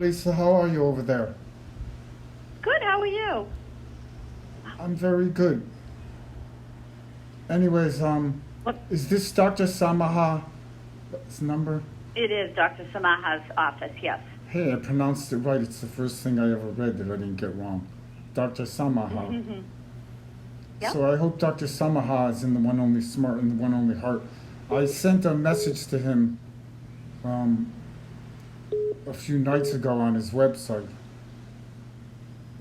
Lisa, how are you over there? Good, how are you? I'm very good. Anyways, What? is this Dr. Samaha's number? It is Dr. Samaha's office, yes. Hey, I pronounced it right. It's the first thing I ever read that I didn't get wrong. Dr. Samaha. Mm-hmm. Yep. So I hope Dr. Samaha is in the one only smart and the one only heart. I sent a message to him a few nights ago on his website.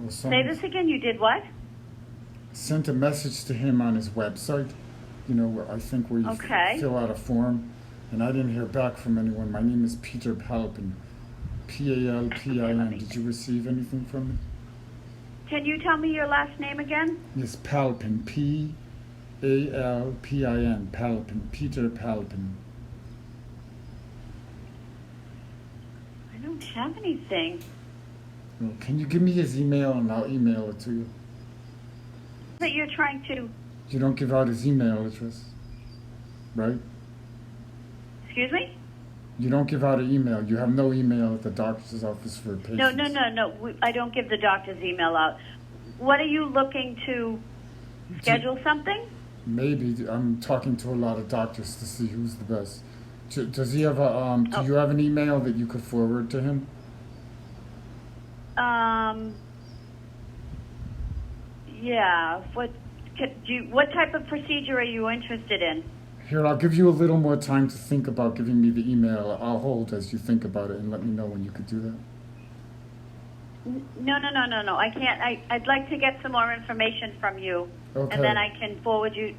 Say this again, you did what? Sent a message to him on his website, you know, where I think where you fill out a form, and I didn't hear back from anyone. My name is Peter Palpin, P-A-L-P-I-N. Did you receive anything from me? Can you tell me your last name again? Yes, Palpin, P-A-L-P-I-N, Palpin, Peter Palpin. I don't have anything. Well, can you give me his email and I'll email it to you? That you're trying to... You don't give out his email address, right? Excuse me? You don't give out an email. You have no email at the doctor's office for patients. No. I don't give the doctor's email out. What are you looking to schedule something? Maybe. I'm talking to a lot of doctors to see who's the best. Does he have a, do you have an email that you could forward to him? Yeah. What type of procedure are you interested in? Here, I'll give you a little more time to think about giving me the email. I'll hold as you think about it and let me know when you could do that. No. I can't. I'd like to get some more information from you. Okay. And then I can forward you.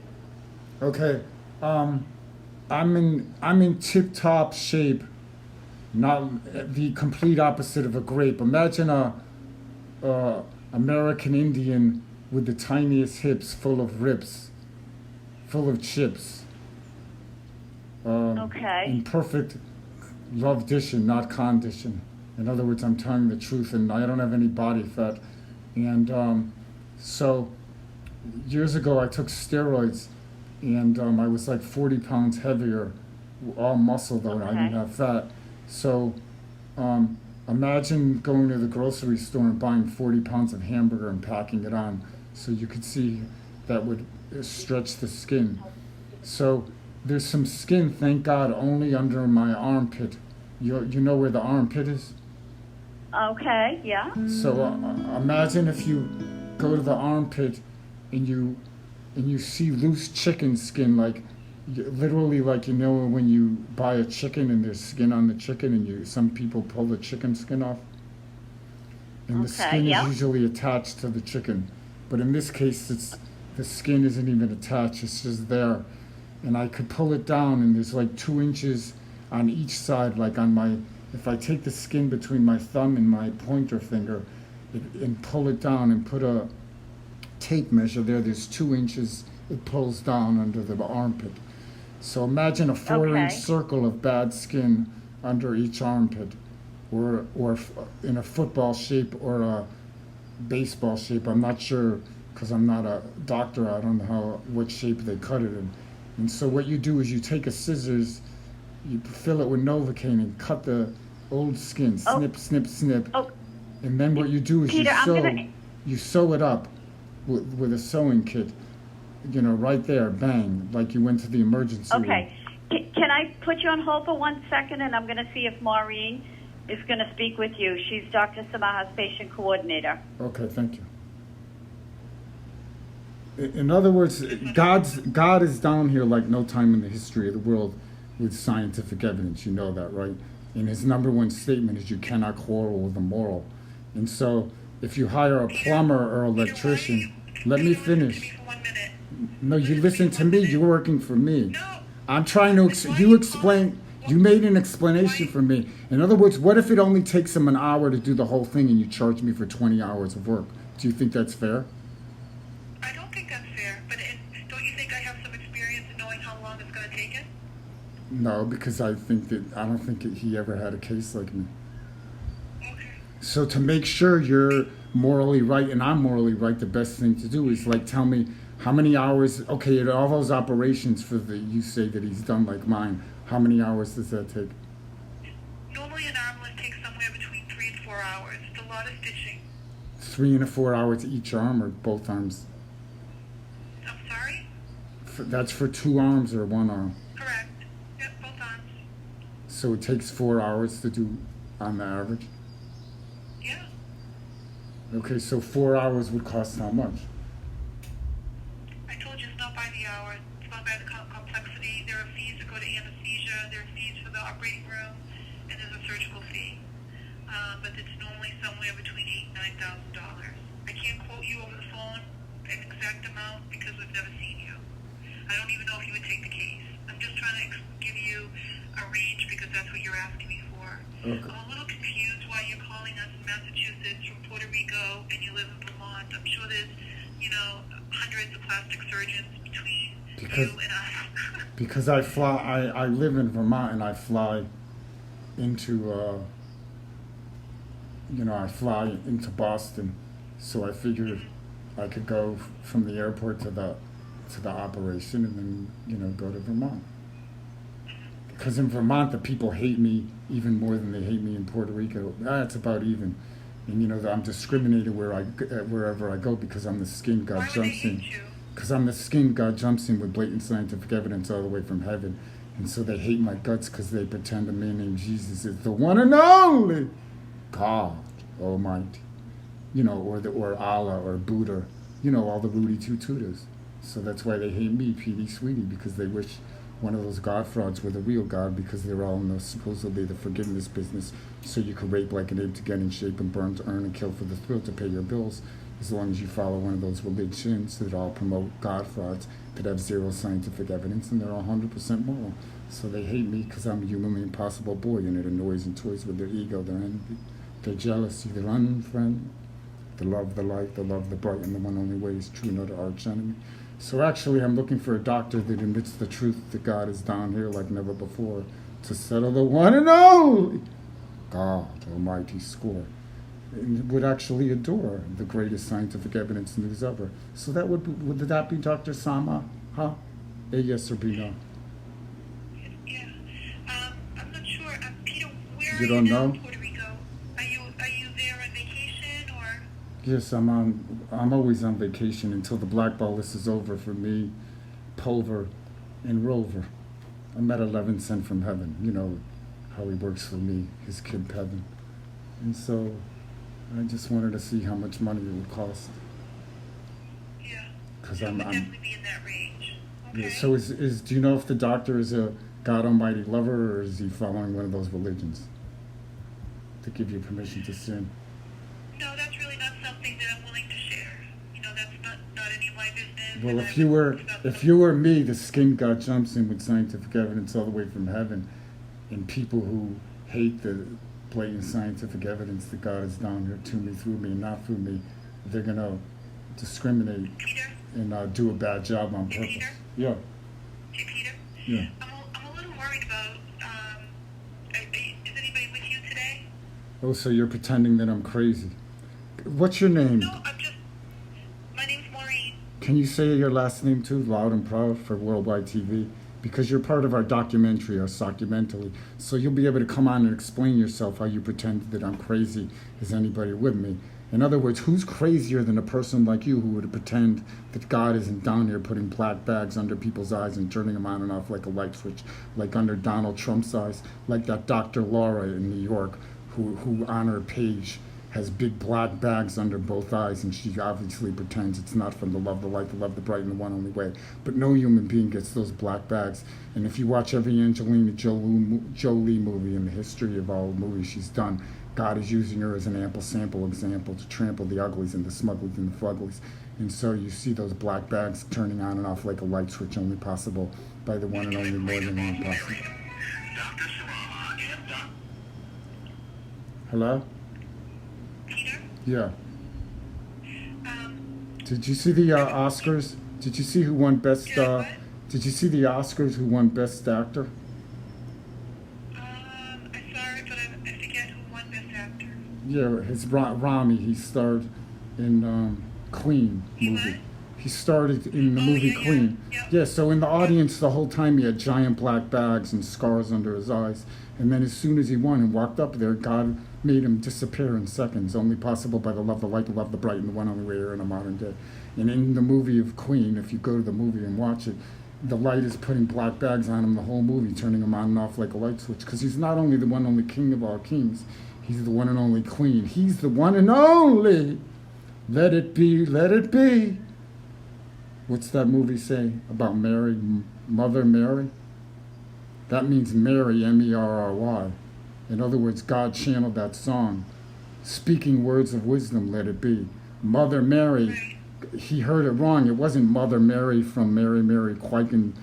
Okay. I'm in tip-top shape, not the complete opposite of a grape. Imagine a American Indian with the tiniest hips, full of rips, full of chips. Okay. In perfect love condition, not condition. In other words, I'm telling the truth, and I don't have any body fat. And so years ago, I took steroids, and I was like 40 pounds heavier, all muscle though, and I didn't have fat. So imagine going to the grocery store and buying 40 pounds of hamburger and packing it on, so you could see that would stretch the skin. So there's some skin, thank God, only under my armpit. You know where the armpit is? Okay, yeah. So imagine if you go to the armpit and you see loose chicken skin, like literally, like, you know, when you buy a chicken and there's skin on the chicken, and some people pull the chicken skin off, and the skin is usually attached to the chicken, but in this case, the skin isn't even attached; it's just there. And I could pull it down, and there's like 2 inches on each side, like on my, if I take the skin between my thumb and my pointer finger and pull it down and put a tape measure there's 2 inches it pulls down under the armpit. So imagine a 4-inch circle of bad skin under each armpit, or in a football shape or a baseball shape. I'm not sure, because I'm not a doctor. I don't know what shape they cut it in. And so what you do is you take a scissors, you fill it with Novocaine and cut the old skin, snip, snip, snip. And then what you do is Peter, you sew it up with a sewing kit, you know, right there, bang, like you went to the emergency room. Okay. Can I put you on hold for 1 second, and I'm going to see if Maureen is going to speak with you. She's Dr. Samaha's patient coordinator. Okay, thank you. In other words, God is down here like no time in the history of the world with scientific evidence. You know that, right? And his number one statement is you cannot quarrel with the moral. And so if you hire a plumber or electrician, let me finish. No, you listen to me. You're working for me. I'm trying to, you made an explanation for me. In other words, what if it only takes him an hour to do the whole thing and you charge me for 20 hours of work? Do you think that's fair? I don't think that's fair, but don't you think I have some experience in knowing how long it's going to take it? No, because I don't think he ever had a case like me. Okay. So to make sure you're morally right and I'm morally right, the best thing to do is like tell me how many hours. Okay, at all those operations you say that he's done like mine. How many hours does that take? Normally an arm lift takes somewhere between 3 and 4 hours. It's a lot of stitching. 3 and 4 hours each arm or both arms? I'm sorry? That's for 2 arms or 1 arm? Correct. Yep, both arms. So it takes 4 hours to do on the average? Yeah. Okay, so 4 hours would cost how much? I told you it's not by the hour. It's not by the complexity. There are fees that go to anesthesia. There are fees for the operating room, and there's a surgical fee. But it's normally somewhere between $8,000 and $9,000. I can't quote you over the phone an exact amount because we've never seen you. I don't even know if you would take the case. I'm just trying to give you a range because that's what you're asking me for. Okay. I'm a little confused why you're calling us in Massachusetts from Puerto Rico and you live in Vermont. I'm sure there's, hundreds of plastic surgeons between you and us. Because I live in Vermont and I fly into, I fly into Boston, so I figured I could go from the airport to the operation and then, go to Vermont. Because in Vermont, the people hate me even more than they hate me in Puerto Rico. It's about even. And, I'm discriminated wherever I go because I'm the skin God jumps in. Because I'm the skin God jumps in with blatant scientific evidence all the way from heaven. And so they hate my guts because they pretend a man named Jesus is the one and only God Almighty. Or Allah or Buddha. All the Rudy Tutors. So that's why they hate me, P.D. Sweetie, because they wish one of those God frauds were the real God because they're all in the supposedly the forgiveness business. So you could rape like an ape to get in shape and burn to earn and kill for the thrill to pay your bills, as long as you follow one of those religions that all promote God frauds that have zero scientific evidence and they're all 100% moral. So they hate me because I'm a humanly impossible boy, and it annoys and toys with their ego, their envy, their jealousy, their unfriend, the love, the light, the love, the bright, and the one only way is true, not arch enemy. So actually, I'm looking for a doctor that admits the truth that God is down here like never before to settle the one and only God Almighty score. And would actually adore the greatest scientific evidence news ever. So that would that be Dr. Sama? Huh? A yes or B no? Yeah. I'm not sure. Peter, where You are don't you now know? in Puerto Rico? Are you there on vacation or? Yes, I'm always on vacation until the black ball list is over for me, Pulver, and Rover. I'm at 11 cent from heaven. You know how he works for me, his kid Pevin. And so I just wanted to see how much money it would cost. Yeah. Because It I'm would definitely be in that range. Okay. yeah, so do you know if the doctor is a God Almighty lover or is he following one of those religions to give you permission to sin? No, that's really not something that I'm willing to share. That's not any of my business. Well, and if you were me, the skin God jumps in with scientific evidence all the way from heaven, and people who hate the blatant scientific evidence that God is down here to me, through me, and not through me, they're gonna discriminate Peter? and do a bad job on purpose. Peter? Yeah, Hey, Peter? yeah. I'm a little worried about, is anybody with you today? Oh, so you're pretending that I'm crazy. What's your name? No, my name's Maureen. Can you say your last name too, loud and proud, for worldwide TV? Because you're part of our documentary, our documentary. So you'll be able to come on and explain yourself how you pretend that I'm crazy. Is anybody with me? In other words, who's crazier than a person like you who would pretend that God isn't down here putting black bags under people's eyes and turning them on and off like a light switch, like under Donald Trump's eyes, like that Dr. Laura in New York who on her page has big black bags under both eyes, and she obviously pretends it's not from the love, the light, the love, the bright, and the one only way. But no human being gets those black bags. And if you watch every Angelina Jolie movie in the history of all movies she's done, God is using her as an ample sample example to trample the uglies and the smugglies and the fuglies. And so you see those black bags turning on and off like a light switch, only possible by the one and only more than one possible. Hello? Peter? Yeah. Did you see the Oscars? Did you see who won best? Did you see the Oscars? Who won best actor? I'm sorry, but I forget who won Best Actor. Yeah, it's Rami. He starred in Queen movie. What? He started in the movie yeah, Queen. yeah. Yeah, so in the audience the whole time he had giant black bags and scars under his eyes. And then as soon as he won and walked up there, God made him disappear in seconds, only possible by the love, the light, the love, the bright, and the one only way here in a modern day. And in the movie of Queen, if you go to the movie and watch it, the light is putting black bags on him the whole movie, turning him on and off like a light switch, because he's not only the one only king of all kings, he's the one and only queen. He's the one and only. Let it be, let it be. What's that movie say about Mary, Mother Mary? That means Mary, M-E-R-R-Y. In other words, God channeled that song, speaking words of wisdom, let it be. Mother Mary, he heard it wrong. It wasn't Mother Mary from Mary, Mary, Quaking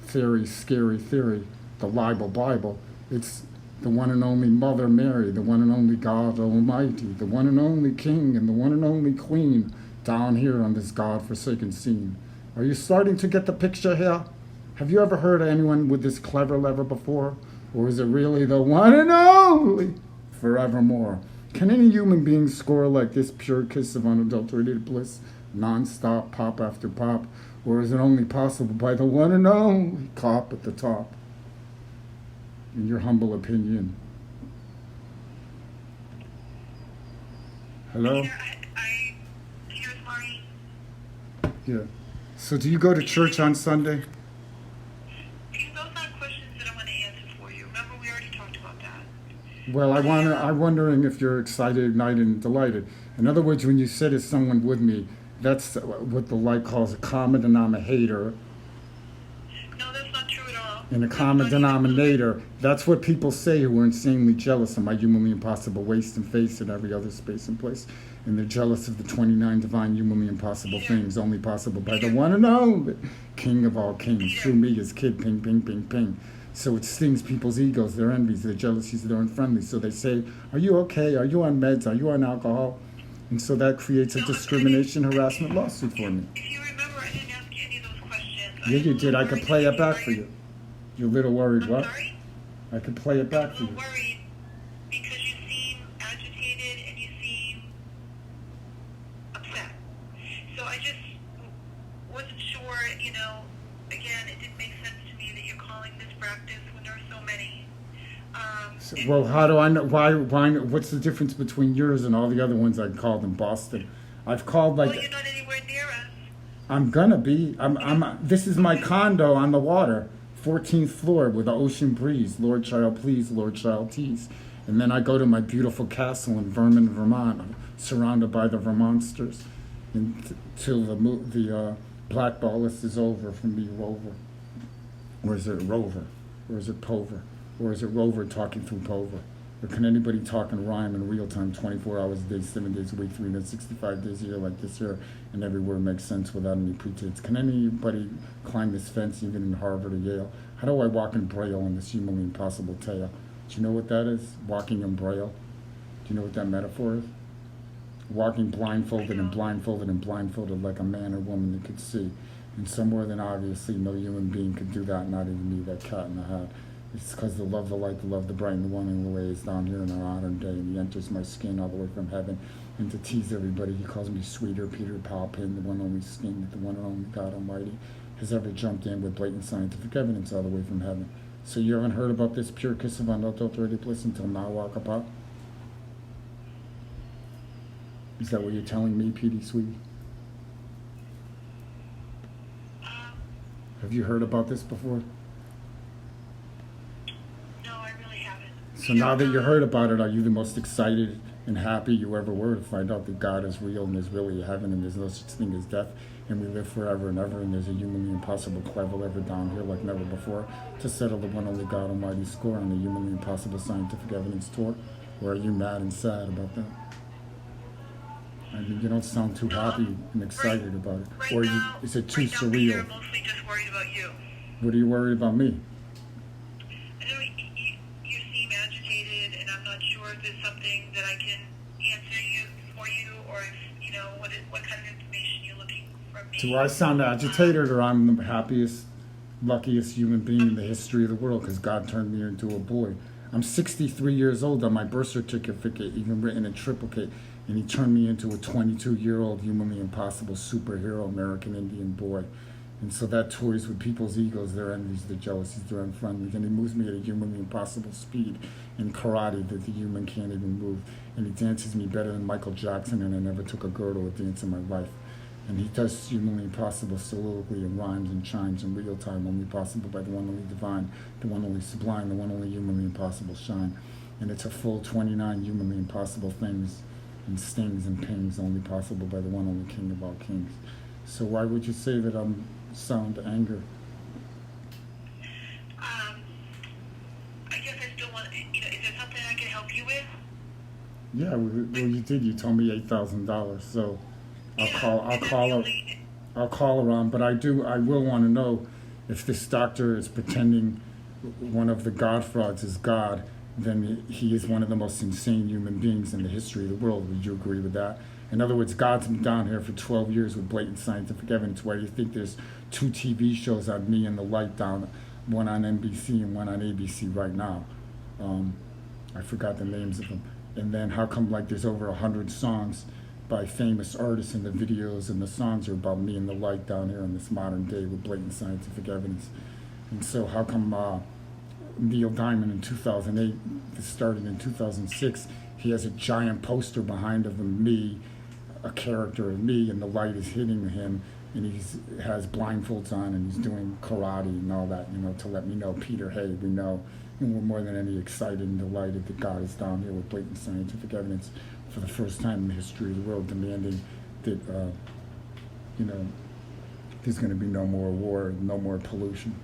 Theory, Scary Theory, the libel Bible. It's the one and only Mother Mary, the one and only God Almighty, the one and only King and the one and only Queen down here on this God-forsaken scene. Are you starting to get the picture here? Have you ever heard of anyone with this clever lever before? Or is it really the one and only forevermore? Can any human being score like this pure kiss of unadulterated bliss, non-stop, pop after pop? Or is it only possible by the one and only cop at the top? In your humble opinion. Hello? Here's Maureen. Yeah. So do you go to church on Sunday? Those aren't questions that I'm going to answer for you. Remember, we already talked about that. Well, I'm wondering if you're excited, ignited, and delighted. In other words, when you say to someone with me, that's what the light calls a common denominator. No, that's not true at all. And a common denominator, that's what people say who are insanely jealous of my humanly impossible waist and face and every other space and place. And they're jealous of the 29 divine humanly impossible things, only possible by the one and only King of all kings, through me as kid, ping, ping, ping, ping. So it stings people's egos, their envies, their jealousies, their unfriendly. So they say, are you okay? Are you on meds? Are you on alcohol? And so that creates a discrimination harassment lawsuit for me. If you remember, I didn't ask you any of those questions. Yeah, you did. I could play it back for you. You're a little worried, I'm what? sorry? I could play it back I'm for a you. little worried because you seem agitated and you seem upset. So I just wasn't sure, again, it didn't make sense to me that you're calling this practice when there are so many. Well, how do I know? Why? What's the difference between yours and all the other ones I called in Boston? I've called like. Well, you're not anywhere near us. I'm gonna be. This is my condo on the water, 14th floor with the ocean breeze. Lord child, please, Lord child, tease. And then I go to my beautiful castle in Vermont, Vermont, surrounded by the Vermonsters, until the black ball list is over for me, Rover. Or is it Rover? Or is it Pover? Or is it Rover talking through Pover? Or can anybody talk in rhyme in real time, 24 hours a day, 7 days a week, 365 days a year like this year, and every word makes sense without any pretense? Can anybody climb this fence even in Harvard or Yale? How do I walk in Braille in this humanly impossible tale? Do you know what that is? Walking in Braille? Do you know what that metaphor is? Walking blindfolded and blindfolded and blindfolded like a man or woman that could see. And somewhere then obviously no human being could do that, not even me, that cat in the hat. It's because the love, the light, the love, the bright, and the one in the way is down here in our modern day, and he enters my skin all the way from heaven. And to tease everybody, he calls me Sweeter Peter Palpin, the one only skin that the one and only God Almighty has ever jumped in with blatant scientific evidence all the way from heaven. So you haven't heard about this pure kiss of unadulterated bliss until now, Walkabout? Is that what you're telling me, Petey Sweetie? Have you heard about this before? So now that you heard about it, are you the most excited and happy you ever were to find out that God is real and there's really a heaven and there's no such thing as death and we live forever and ever and there's a humanly impossible clever lever down here like never before to settle the one only God Almighty score on the humanly impossible scientific evidence tour? Or are you mad and sad about that? I mean, you don't sound too happy and excited about it. Right Or now, is it too right now, surreal? Peter, I'm mostly just worried about you. What are you worried about me? I know you seem agitated, and I'm not sure if there's something that I can answer for you, or if, what kind of information you're looking from me. Do I sound agitated, or I'm the happiest, luckiest human being in the history of the world because God turned me into a boy? I'm 63 years old on my birth certificate, even written in triplicate, and he turned me into a 22-year-old humanly impossible superhero American Indian boy. And so that toys with people's egos, their envies, their jealousies, their unfriendlies. And he moves me at a humanly impossible speed in karate that the human can't even move. And he dances me better than Michael Jackson, and I never took a girl to a dance in my life. And he does humanly impossible soliloquy and rhymes and chimes in real time, only possible by the one only divine, the one only sublime, the one only humanly impossible shine. And it's a full 29 humanly impossible things and stings and pings, only possible by the one only king of all kings. So why would you say that I'm sound anger? I guess I still want, is there something I can help you with? Yeah, well, you did. You told me $8,000, so I'll call her on. But I will want to know if this doctor is pretending one of the God frauds is God, then he is one of the most insane human beings in the history of the world. Would you agree with that? In other words, God's been down here for 12 years with blatant scientific evidence. Why do you think there's 2 TV shows on me and the light down, one on NBC and one on ABC right now? I forgot the names of them. And then how come like there's over 100 songs by famous artists and the videos and the songs are about me and the light down here in this modern day with blatant scientific evidence? And so how come Neil Diamond in 2008, this started in 2006, he has a giant poster behind of me, a character of me, and the light is hitting him, and he has blindfolds on, and he's doing karate and all that, to let me know, Peter, hey, we know, and we're more than any excited and delighted that God is down here with blatant scientific evidence for the first time in the history of the world, demanding that, there's going to be no more war, no more pollution,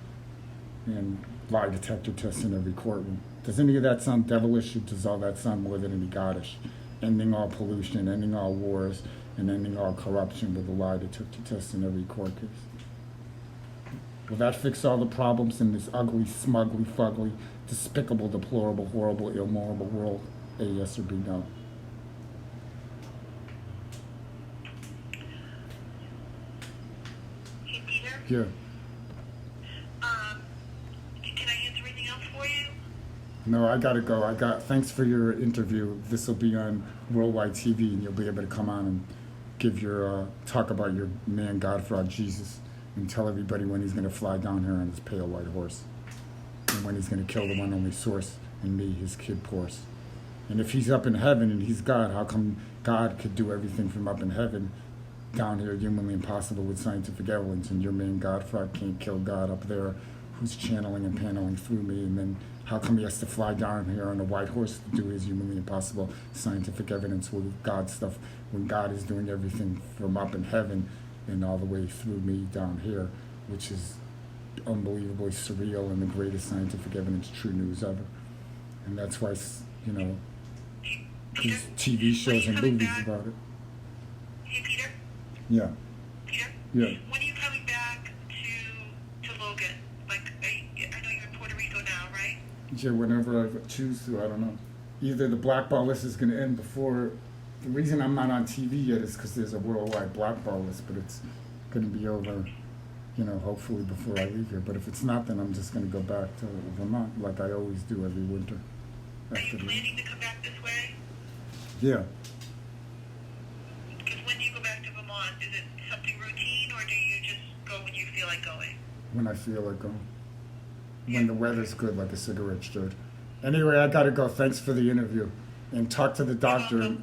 and lie detector tests in every courtroom. Does any of that sound devilish, or does all that sound more than any goddish? Ending all pollution, ending all wars, and ending all corruption with a lie detector test in every court case. Will that fix all the problems in this ugly, smugly, fugly, despicable, deplorable, horrible, immoral world? A, yes or B, no? Hey, Peter? Yeah. Can I answer anything else for you? No, I gotta go. Thanks for your interview. This will be on worldwide TV, and you'll be able to come on and give your talk about your man God fraud Jesus, and tell everybody when he's gonna fly down here on his pale white horse, and when he's gonna kill the one only source and me, his kid Porce. And if he's up in heaven and he's God, how come God could do everything from up in heaven down here humanly impossible with scientific evidence, and your man God fraud can't kill God up there, who's channeling and paneling through me? And then how come he has to fly down here on a white horse to do his humanly impossible scientific evidence with God stuff, when God is doing everything from up in heaven and all the way through me down here, which is unbelievably surreal and the greatest scientific evidence, true news ever. And that's why, Peter? these TV shows and movies about it. Hey, Peter? Yeah. Peter? Yeah. When are you coming back to Logan? Like, I know you're in Puerto Rico now, right? Yeah, whenever I choose to, I don't know. Either the blackball list is going to end before. The reason I'm not on TV yet is because there's a worldwide blackball list, but it's going to be over, hopefully before I leave here. But if it's not, then I'm just going to go back to Vermont like I always do every winter. Are you planning to come back this way? Yeah. Because when do you go back to Vermont? Is it something routine, or do you just go when you feel like going? When I feel like going. When the weather's good, like a cigarette should. Anyway, I got to go. Thanks for the interview. And talk to the doctor.